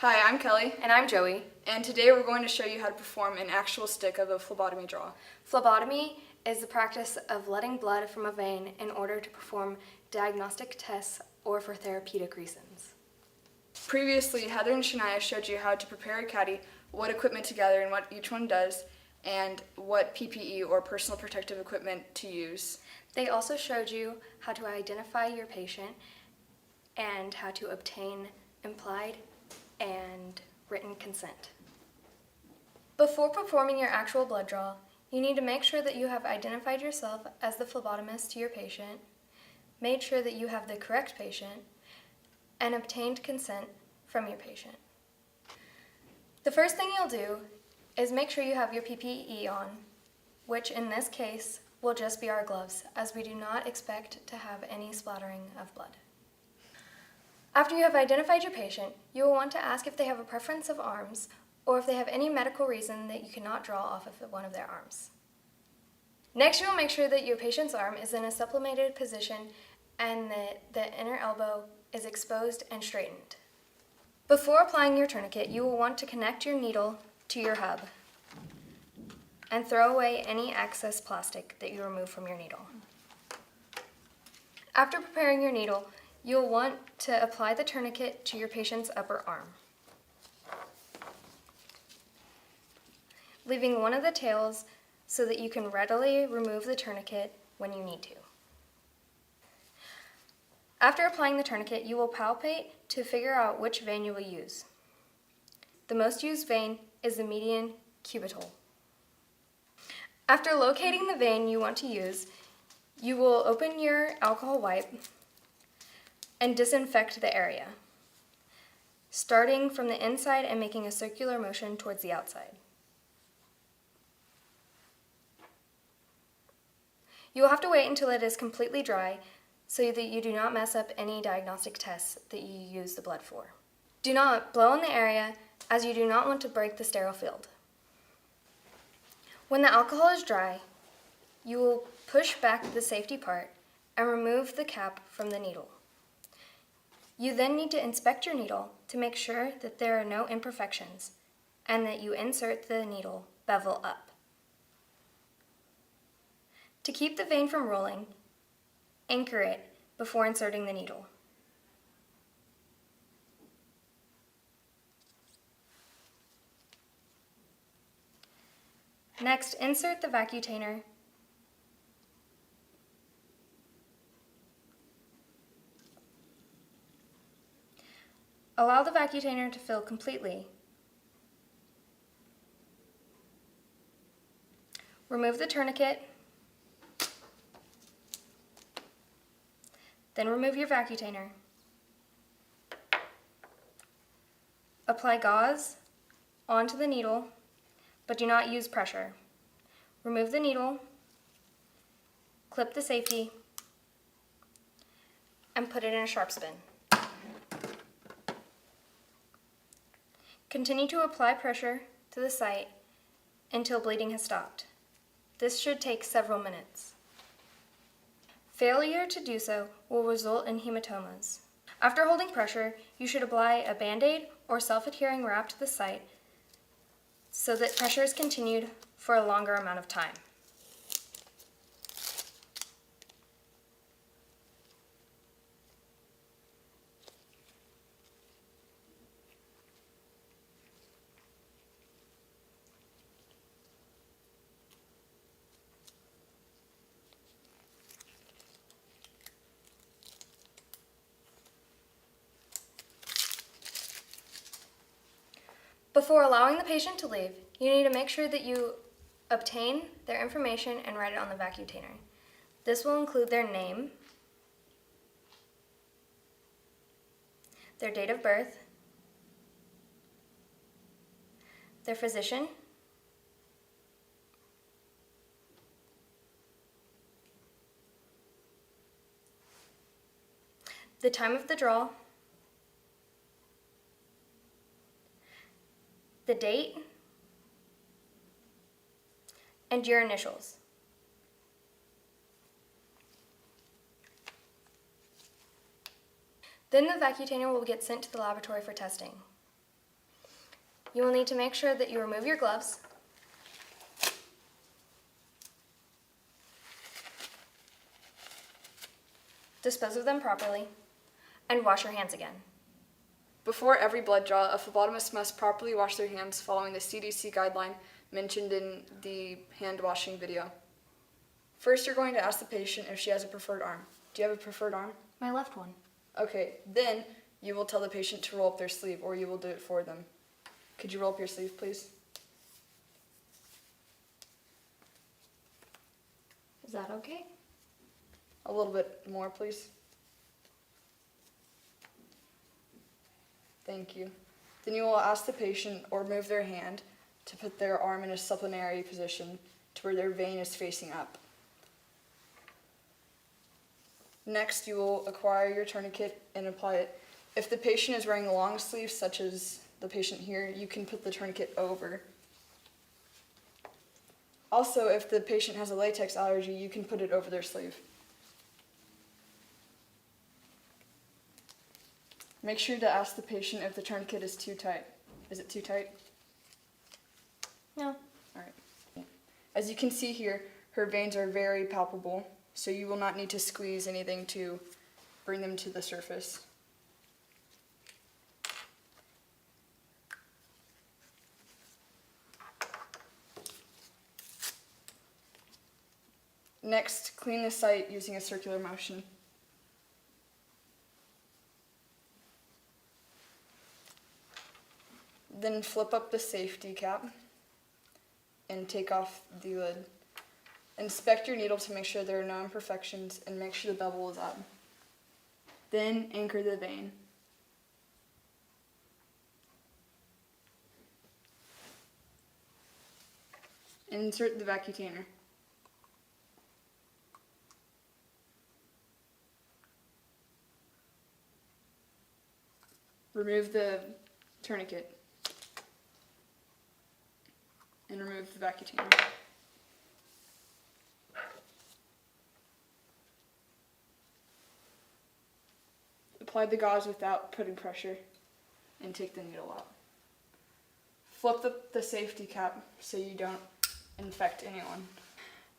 Hi, I'm Kelly, And I'm Joey. and today we're going to show you how to perform an actual stick of a phlebotomy draw. Phlebotomy is the practice of letting blood from a vein in order to perform diagnostic tests or for therapeutic reasons. Previously, Heather and Shania showed you how to prepare a caddy, what equipment to gather and what each one does, and what PPE or personal protective equipment to use. They also showed you how to identify your patient and how to obtain implied and written consent. Before performing your actual blood draw, you need to make sure that you have identified yourself as the phlebotomist to your patient, made sure that you have the correct patient, and obtained consent from your patient. The first thing you'll do is make sure you have your PPE on, which in this case will just be our gloves, as we do not expect to have any splattering of blood. After you have identified your patient, you will want to ask if they have a preference of arms or if they have any medical reason that you cannot draw off of one of their arms. Next, you will make sure that your patient's arm is in a sublimated position and that the inner elbow is exposed and straightened. Before applying your tourniquet, you will want to connect your needle to your hub and throw away any excess plastic that you remove from your needle. After preparing your needle, you'll want to apply the tourniquet to your patient's upper arm, leaving one of the tails so that you can readily remove the tourniquet when you need to. After applying the tourniquet, you will palpate to figure out which vein you will use. The most used vein is the median cubital. After locating the vein you want to use, you will open your alcohol wipe and disinfect the area, starting from the inside and making a circular motion towards the outside. You will have to wait until it is completely dry so that you do not mess up any diagnostic tests that you use the blood for. Do not blow in the area, as you do not want to break the sterile field. When the alcohol is dry, you will push back the safety part and remove the cap from the needle. You then need to inspect your needle to make sure that there are no imperfections and that you insert the needle bevel up. To keep the vein from rolling, anchor it before inserting the needle. Next, insert the vacutainer . Allow the vacutainer to fill completely. Remove the tourniquet. Then remove your vacutainer. Apply gauze onto the needle, but do not use pressure. Remove the needle, clip the safety, and put it in a sharp spin. Continue to apply pressure to the site until bleeding has stopped. This should take several minutes. Failure to do so will result in hematomas. After holding pressure, you should apply a Band-Aid or self-adhering wrap to the site so that pressure is continued for a longer amount of time. Before allowing the patient to leave, you need to make sure that you obtain their information and write it on the vacutainer. This will include their name, their date of birth, their physician, the time of the draw, the date, and your initials. Then the vacutainer will get sent to the laboratory for testing. You will need to make sure that you remove your gloves, dispose of them properly, and wash your hands again. Before every blood draw, a phlebotomist must properly wash their hands following the CDC guideline mentioned in the hand washing video. First, you're going to ask the patient if she has a preferred arm. Do you have a preferred arm? My left one. Okay, then you will tell the patient to roll up their sleeve, or you will do it for them. Could you roll up your sleeve, please? Is that okay? A little bit more, please. Thank you. Then you will ask the patient or move their hand to put their arm in a supinary position to where their vein is facing up. Next, you will acquire your tourniquet and apply it. If the patient is wearing long sleeves, such as the patient here, you can put the tourniquet over. Also, if the patient has a latex allergy, you can put it over their sleeve. Make sure to ask the patient if the tourniquet is too tight. Is it too tight? No. All right. Yeah. As you can see here, her veins are very palpable, so you will not need to squeeze anything to bring them to the surface. Next, clean the site using a circular motion. Then flip up the safety cap and take off the lid. Inspect your needle to make sure there are no imperfections and make sure the bevel is up. Then anchor the vein. Insert the vacutainer. Remove the tourniquet and remove the vacutainer. Apply the gauze without putting pressure and take the needle out. Flip the safety cap so you don't infect anyone.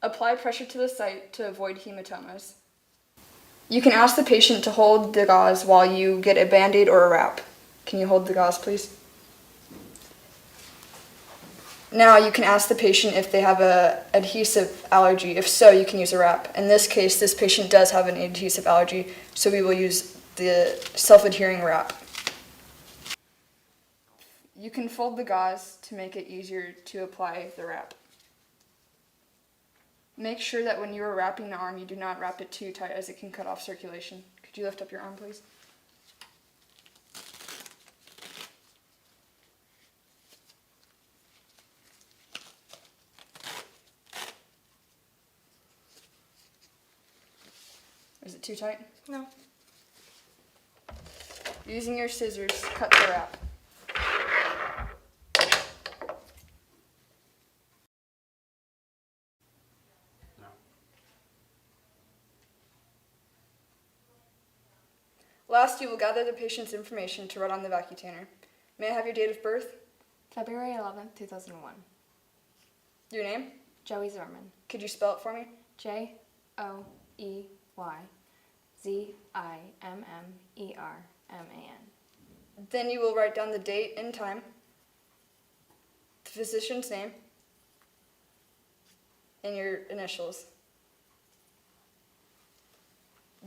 Apply pressure to the site to avoid hematomas. You can ask the patient to hold the gauze while you get a Band-Aid or a wrap. Can you hold the gauze, please? Now you can ask the patient if they have an adhesive allergy. If so, you can use a wrap. In this case, this patient does have an adhesive allergy, so we will use the self-adhering wrap. You can fold the gauze to make it easier to apply the wrap. Make sure that when you are wrapping the arm, you do not wrap it too tight as it can cut off circulation. Could you lift up your arm, please? Is it too tight? No. Using your scissors, cut the wrap. Last, you will gather the patient's information to write on the vacutainer. May I have your date of birth? February 11th, 2001. Your name? Joey Zimmerman. Could you spell it for me? JOEYZIMMERMAN. Then you will write down the date and time, the physician's name, and your initials.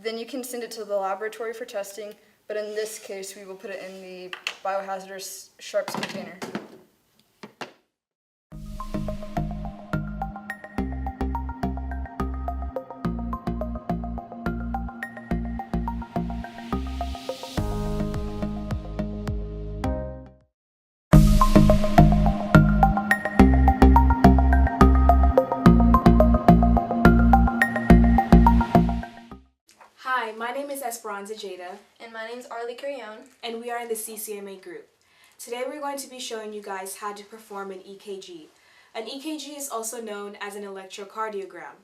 Then you can send it to the laboratory for testing, but in this case, we will put it in the biohazardous sharps container. Hi, my name is Esperanza Jada, And my name's Arlie Carrion. and we are in the CCMA group. Today we're going to be showing you guys how to perform an EKG. An EKG is also known as an electrocardiogram.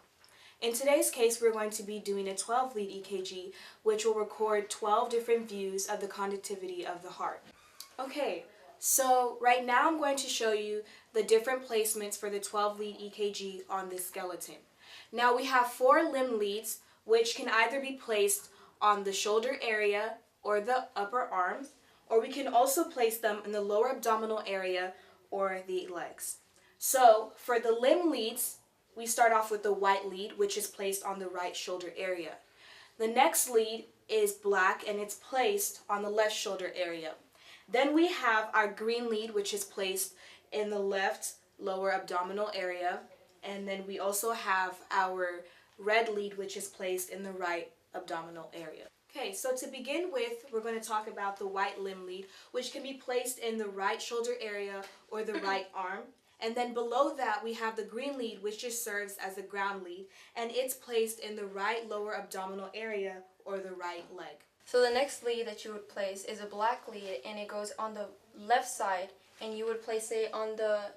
In today's case, we're going to be doing a 12-lead EKG, which will record 12 different views of the conductivity of the heart. Okay, So right now I'm going to show you the different placements for the 12-lead EKG on this skeleton. Now we have 4 limb leads, which can either be placed on the shoulder area or the upper arms, or we can also place them in the lower abdominal area or the legs. So for the limb leads, we start off with the white lead, which is placed on the right shoulder area. The next lead is black and it's placed on the left shoulder area. Then we have our green lead, which is placed in the left lower abdominal area. And then we also have our red lead, which is placed in the right abdominal area. Okay, so to begin with, we're going to talk about the white limb lead, which can be placed in the right shoulder area or the right arm. And then below that, we have the green lead, which just serves as the ground lead, and it's placed in the right lower abdominal area or the right leg. So the next lead that you would place is a black lead, and it goes on the left side, and you would place it on the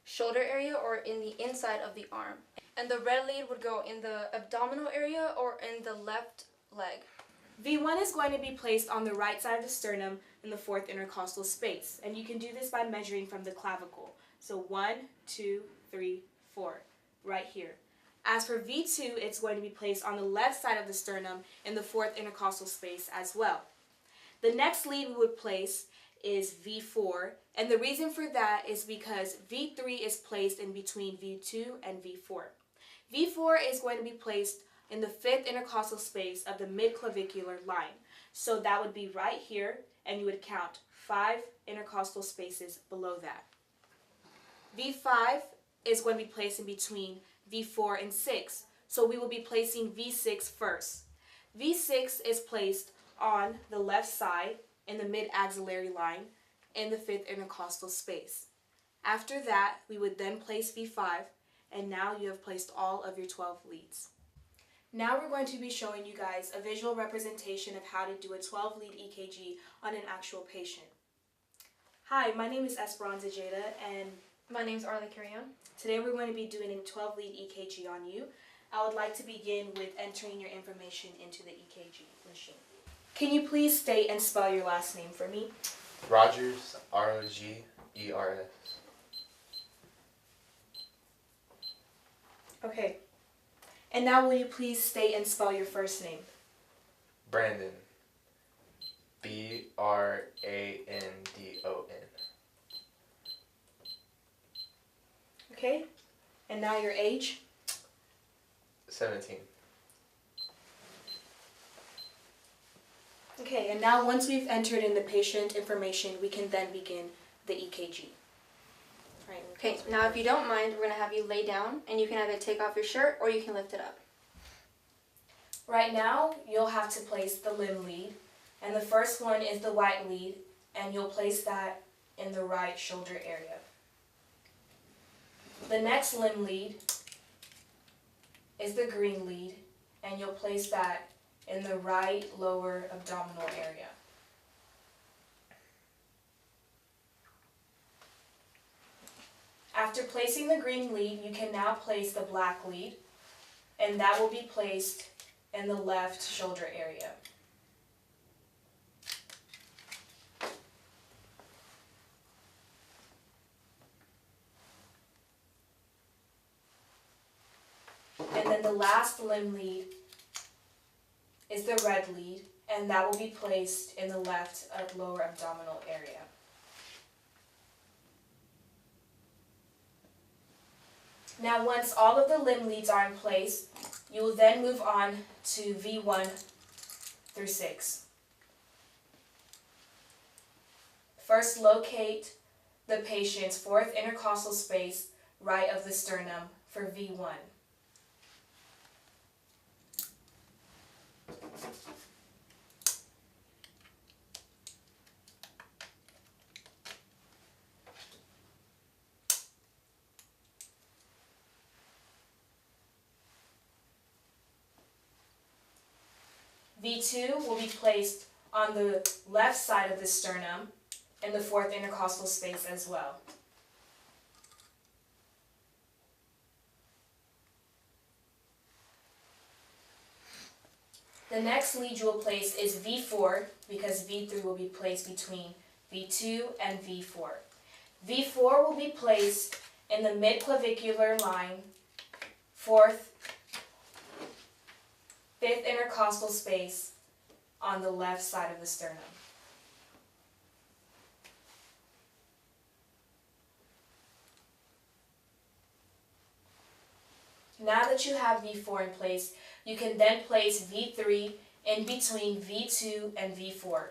shoulder area or in the inside of the arm. And the red lead would go in the abdominal area or in the left leg. V1 is going to be placed on the right side of the sternum in the 4th intercostal space, and you can do this by measuring from the clavicle. So 1, 2, 3, 4, right here. As for V2, it's going to be placed on the left side of the sternum in the 4th intercostal space as well. The next lead we would place is V4, and the reason for that is because V3 is placed in between V2 and V4. V4 is going to be placed in the 5th intercostal space of the midclavicular line. So that would be right here, and you would count 5 intercostal spaces below that. V5 is going to be placed in between V4 and 6, so we will be placing V6 first. V6 is placed on the left side in the mid-axillary line in the 5th intercostal space. After that, we would then place V5, and now you have placed all of your 12 leads. Now we're going to be showing you guys a visual representation of how to do a 12-lead EKG on an actual patient. Hi, my name is Esperanza Jada, and My name's Arla Carrion. today we're going to be doing a 12-lead EKG on you. I would like to begin with entering your information into the EKG machine. Can you please state and spell your last name for me? Rogers, Rogers. Okay. And now will you please state and spell your first name? Brandon, Brandon. Okay. And now your age? 17. Okay, and now once we've entered in the patient information, we can then begin the EKG. Right. Okay, now if you don't mind, we're going to have you lay down, and you can either take off your shirt or you can lift it up. Right now, you'll have to place the limb lead, and the first one is the white lead, and you'll place that in the right shoulder area. The next limb lead is the green lead, and you'll place that in the right lower abdominal area. After placing the green lead, you can now place the black lead, and that will be placed in the left shoulder area. And then the last limb lead is the red lead, and that will be placed in the left lower abdominal area. Now once all of the limb leads are in place, you will then move on to V1 through 6. First, locate the patient's 4th intercostal space right of the sternum for V1. V2 will be placed on the left side of the sternum in the 4th intercostal space as well. The next lead you will place is V4 because V3 will be placed between V2, and V4. V4 will be placed in the mid-clavicular line, 4th, 5th intercostal space on the left side of the sternum. Now that you have V4 in place, you can then place V3 in between V2 and V4.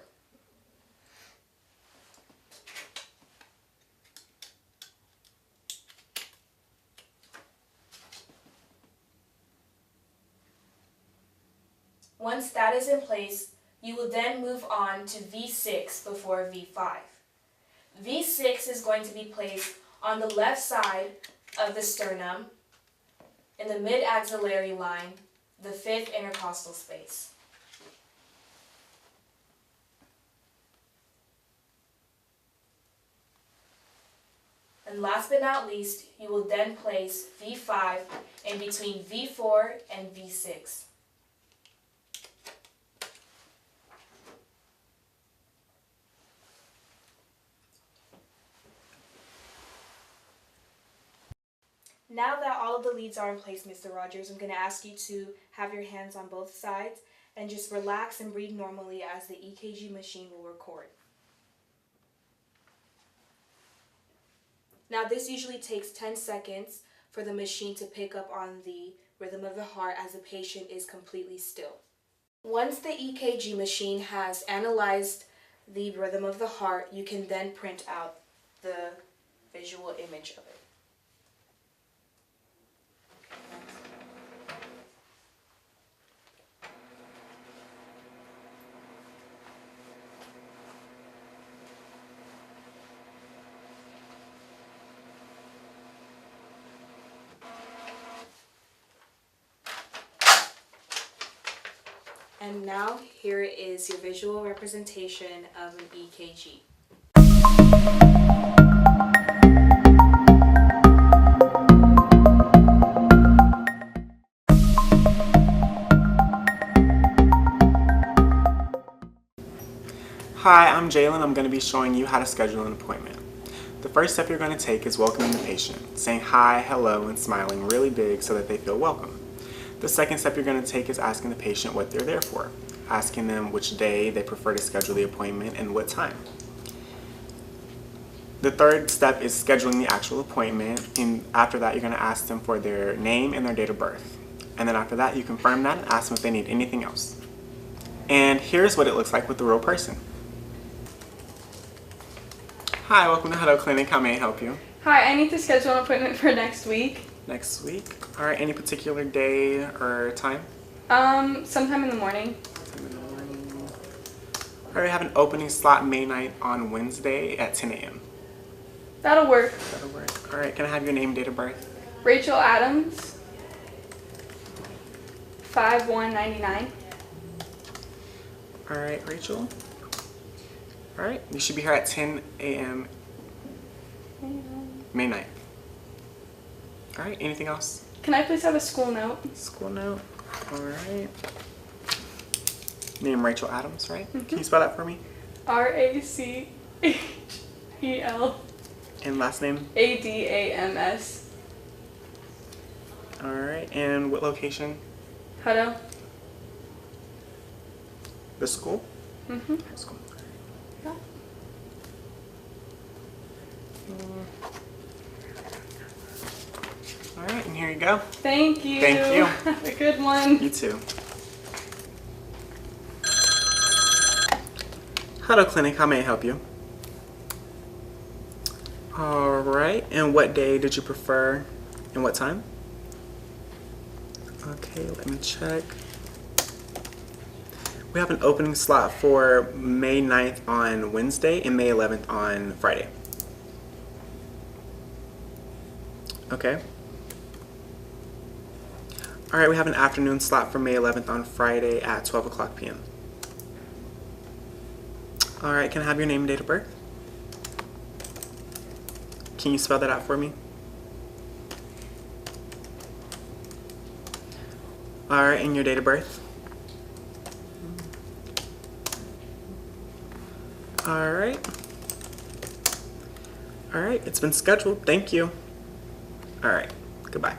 Once that is in place, you will then move on to V6 before V5. V6 is going to be placed on the left side of the sternum in the mid-axillary line, the 5th intercostal space. And last but not least, you will then place V5 in between V4 and V6. Now that all of the leads are in place, Mr. Rogers, I'm going to ask you to have your hands on both sides and just relax and breathe normally as the EKG machine will record. Now this usually takes 10 seconds for the machine to pick up on the rhythm of the heart as the patient is completely still. Once the EKG machine has analyzed the rhythm of the heart, you can then print out the visual image of it. And now here is your visual representation of an EKG. Hi, I'm Jalen. I'm going to be showing you how to schedule an appointment. The first step you're going to take is welcoming the patient, saying hi, hello, and smiling really big so that they feel welcome. The second step you're going to take is asking the patient what they're there for, asking them which day they prefer to schedule the appointment and what time. The third step is scheduling the actual appointment, and after that you're going to ask them for their name and their date of birth. And then after that you confirm that and ask them if they need anything else. And here's what it looks like with the real person. Hi, welcome to Hutto Clinic. How may I help you? Hi, I need to schedule an appointment for next week. Next week? Alright, any particular day or time? Sometime in the morning. Alright, we have an opening slot May 9th on Wednesday at 10 a.m. That'll work. That'll work. Alright, can I have your name, date of birth? Rachel Adams. 5/1/99. Alright, Rachel. Alright, you should be here at 10 a.m. May 9th. Alright, anything else? Can I please have a school note? School note. Alright. Name Rachel Adams, right? Can you spell that for me? RACHEL And last name? ADAMS. Alright, and what location? Hutto. The school? High School. Yeah. Alright, and here you go. Thank you. Thank you. Have a good one. You too. Hutto Clinic, how may I help you? Alright, and what day did you prefer and what time? Okay, let me check. We have an opening slot for May 9th on Wednesday and May 11th on Friday. Okay. Alright, we have an afternoon slot for May 11th on Friday at 12 o'clock p.m. Alright, can I have your name and date of birth? Can you spell that out for me? Alright, and your date of birth? Alright. All right, it's been scheduled. Thank you. All right, goodbye.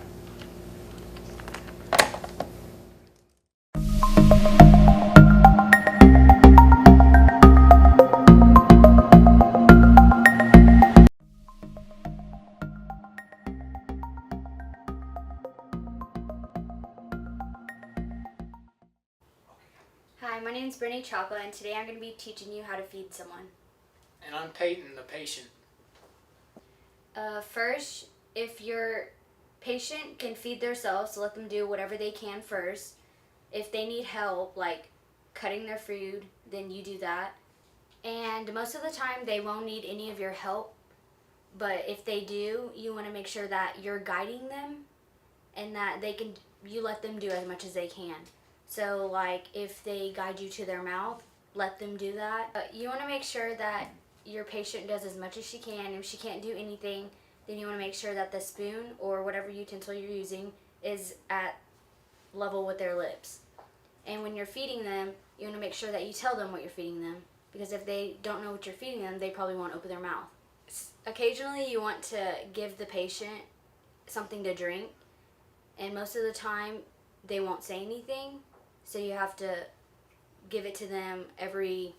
Hi, my name is Brittany Chapa, and today I'm going to be teaching you how to feed someone. And I'm Peyton, the patient. First, if your patient can feed themselves, let them do whatever they can first. If they need help, like cutting their food, then you do that. And most of the time, they won't need any of your help. But if they do, you want to make sure that you're guiding them and that you let them do as much as they can. So, like, if they guide you to their mouth, let them do that. You want to make sure that your patient does as much as she can. If she can't do anything, then you want to make sure that the spoon or whatever utensil you're using is at level with their lips. And when you're feeding them, you want to make sure that you tell them what you're feeding them, because if they don't know what you're feeding them, they probably won't open their mouth. Occasionally, you want to give the patient something to drink, and most of the time, they won't say anything. So you have to give it to them every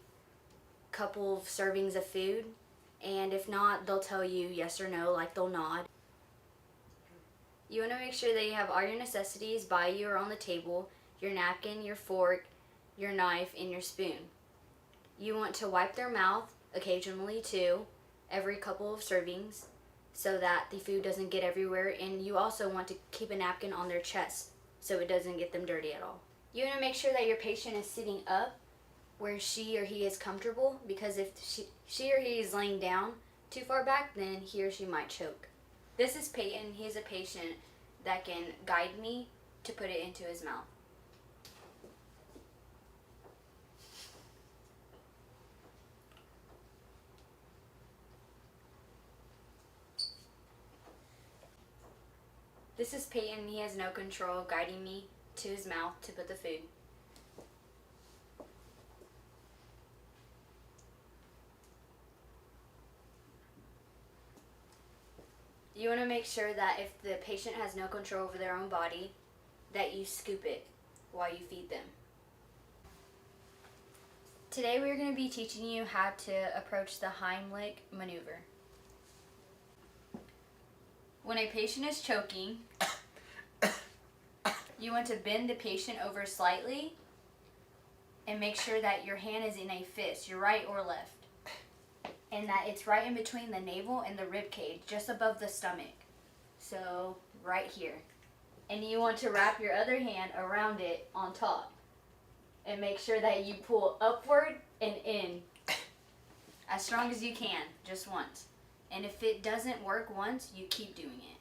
couple of servings of food. And if not, they'll tell you yes or no, like they'll nod. You want to make sure that you have all your necessities by you or on the table, your napkin, your fork, your knife, and your spoon. You want to wipe their mouth occasionally too, every couple of servings, so that the food doesn't get everywhere. And you also want to keep a napkin on their chest so it doesn't get them dirty at all. You want to make sure that your patient is sitting up where she or he is comfortable, because if she or he is laying down too far back, then he or she might choke. This is Peyton. He is a patient that can guide me to put it into his mouth. This is Peyton. He has no control, guiding me to his mouth to put the food. You want to make sure that if the patient has no control over their own body, that you scoop it while you feed them. Today we're going to be teaching you how to approach the Heimlich maneuver. When a patient is choking, you want to bend the patient over slightly and make sure that your hand is in a fist, your right or left, and that it's right in between the navel and the rib cage, just above the stomach. So right here. And you want to wrap your other hand around it on top and make sure that you pull upward and in as strong as you can, just once. And if it doesn't work once, you keep doing it.